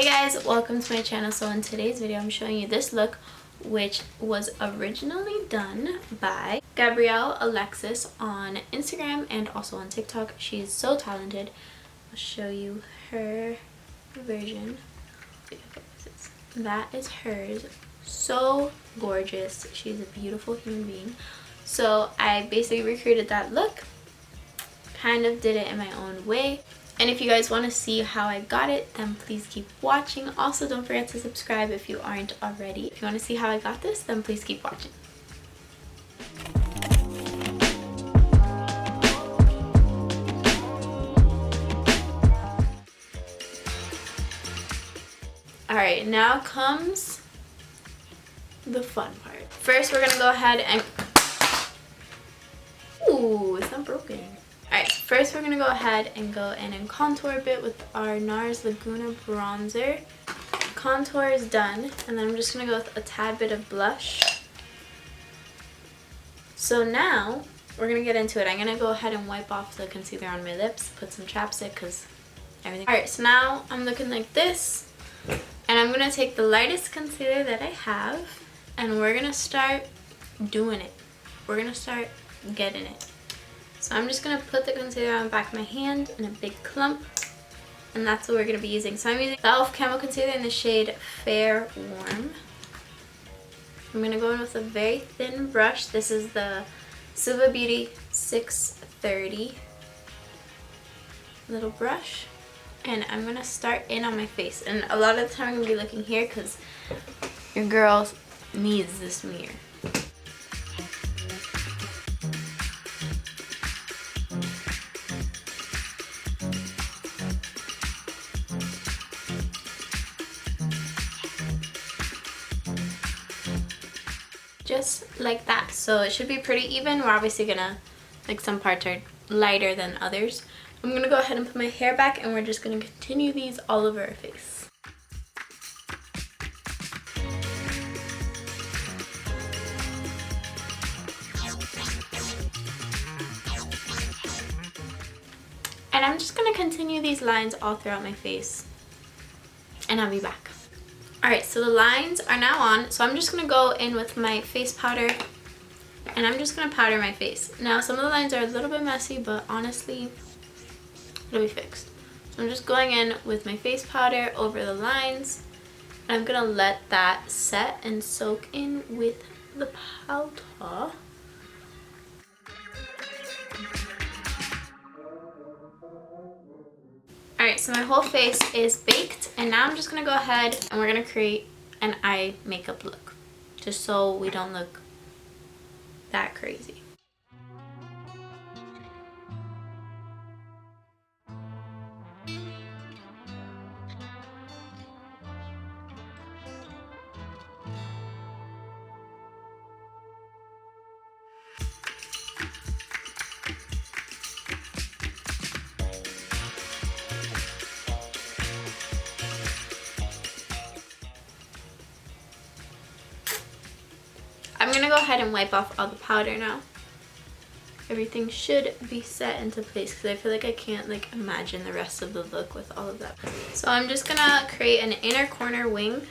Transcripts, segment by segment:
Hey guys, welcome to my channel. So in today's video I'm showing you this look, which was originally done by Gabrielle Alexis on Instagram and also on TikTok. She's so talented. I'll show you her version. That is hers. So gorgeous. She's a beautiful human being. So I basically recreated that look, kind of did it in my own way. And if you guys want to see how I got it, then please keep watching. Also, don't forget to subscribe if you aren't already. If you want to see how I got this, then please keep watching. Alright, now comes the fun part. First, we're going to go ahead and... Ooh, it's not broken. Alright, first we're going to go ahead and go in and contour a bit with our NARS Laguna bronzer. Contour is done, and then I'm just going to go with a tad bit of blush. So now, we're going to get into it. I'm going to go ahead and wipe off the concealer on my lips, put some chapstick because everything. Alright, so now I'm looking like this, and I'm going to take the lightest concealer that I have, and we're going to start doing it. We're going to start getting it. So I'm just going to put the concealer on the back of my hand in a big clump, and that's what we're going to be using. So I'm using the e.l.f. Camo Concealer in the shade Fair Warm. I'm going to go in with a very thin brush. This is the Suva Beauty 630 little brush, and I'm going to start in on my face. And a lot of the time I'm going to be looking here because your girl needs this mirror. Just like that. So it should be pretty even. We're obviously gonna, like, some parts are lighter than others. I'm gonna go ahead and put my hair back, and we're just gonna continue these all over our face. And I'm just gonna continue these lines all throughout my face, and I'll be back. Alright, so the lines are now on, so I'm just going to go in with my face powder, and I'm just going to powder my face. Now, some of the lines are a little bit messy, but honestly, it'll be fixed. So I'm just going in with my face powder over the lines, and I'm going to let that set and soak in with the powder. Alright, so my whole face is baked, and now I'm just going to go ahead and we're going to create an eye makeup look, just so we don't look that crazy. I'm going to go ahead and wipe off all the powder now. Everything should be set into place because I feel like I can't imagine the rest of the look with all of that. So I'm just going to create an inner corner wing.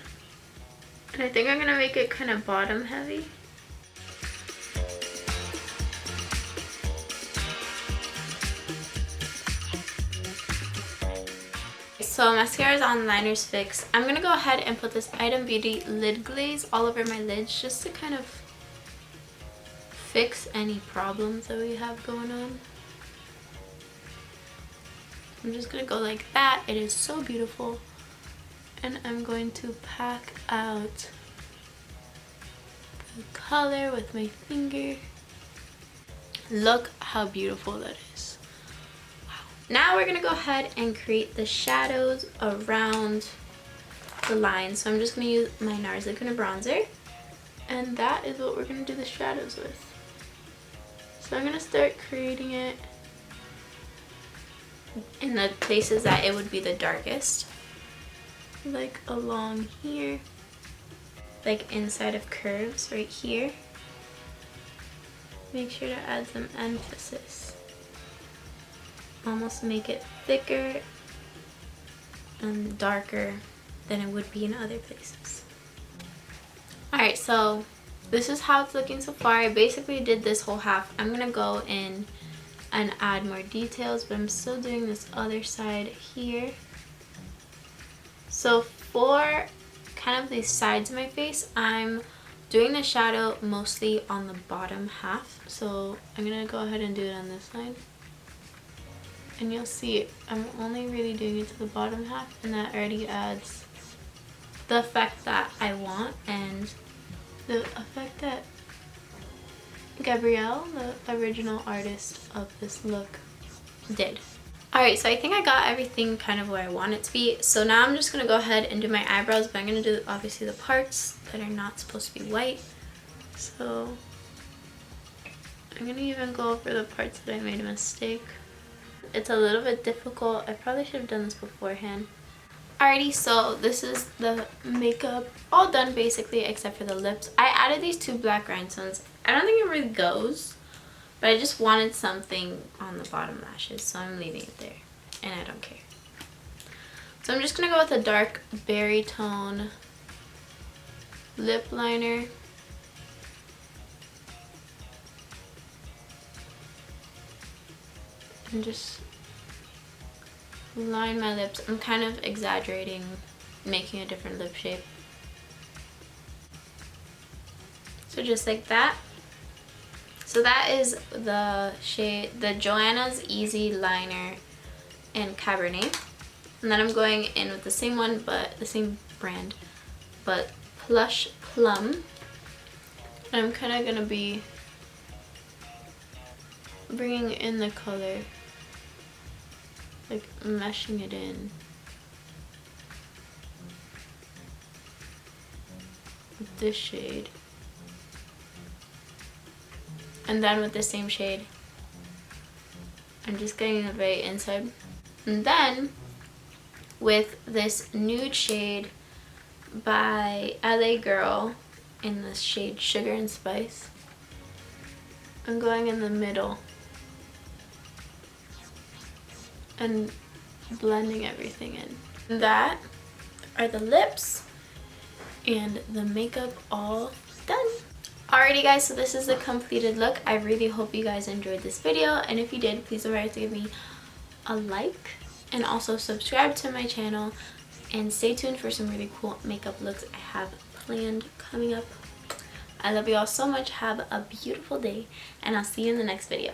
And I think I'm going to make it kind of bottom heavy. So mascara is on, liner's fixed. I'm going to go ahead and put this Item Beauty lid glaze all over my lids just to kind of fix any problems that we have going on. I'm just going to go like that. It is so beautiful. And I'm going to pack out the color with my finger. Look how beautiful that is. Now we're going to go ahead and create the shadows around the lines. So I'm just going to use my NARS Laguna bronzer. And that is what we're going to do the shadows with. So I'm going to start creating it in the places that it would be the darkest. Like along here. Like inside of curves right here. Make sure to add some emphasis. Almost make it thicker and darker than it would be in other places. Alright, so this is how it's looking so far. I basically did this whole half. I'm gonna go in and add more details, but I'm still doing this other side here. So for kind of the sides of my face, I'm doing the shadow mostly on the bottom half. So I'm gonna go ahead and do it on this side. And you'll see I'm only really doing it to the bottom half, and that already adds the effect that I want and the effect that Gabrielle, the original artist of this look, did. Alright, so I think I got everything kind of where I want it to be. So now I'm just going to go ahead and do my eyebrows, but I'm going to do obviously the parts that are not supposed to be white. So I'm going to even go over the parts that I made a mistake. It's a little bit difficult. I probably should have done this beforehand. Alrighty, so this is the makeup all done basically except for the lips. I added these 2 black rhinestones. I don't think it really goes, but I just wanted something on the bottom lashes, so I'm leaving it there, and I don't care. So I'm just going to go with a dark berry tone lip liner. And just line my lips. I'm kind of exaggerating, making a different lip shape. So just like that. So that is the shade, the Joanna's Easy Liner in Cabernet. And then I'm going in with the same one, but the same brand, but Plush Plum. And I'm kind of going to be bringing in the color, like meshing it in with this shade. And then with the same shade, I'm just getting the very inside. And then with this nude shade by LA Girl in the shade Sugar and Spice, I'm going in the middle and blending everything in. And that are the lips and the makeup all done. Alrighty guys, so this is the completed look. I really hope you guys enjoyed this video, and if you did, please don't forget to give me a like and also subscribe to my channel, and stay tuned for some really cool makeup looks I have planned coming up. I love you all so much. Have a beautiful day, and I'll see you in the next video.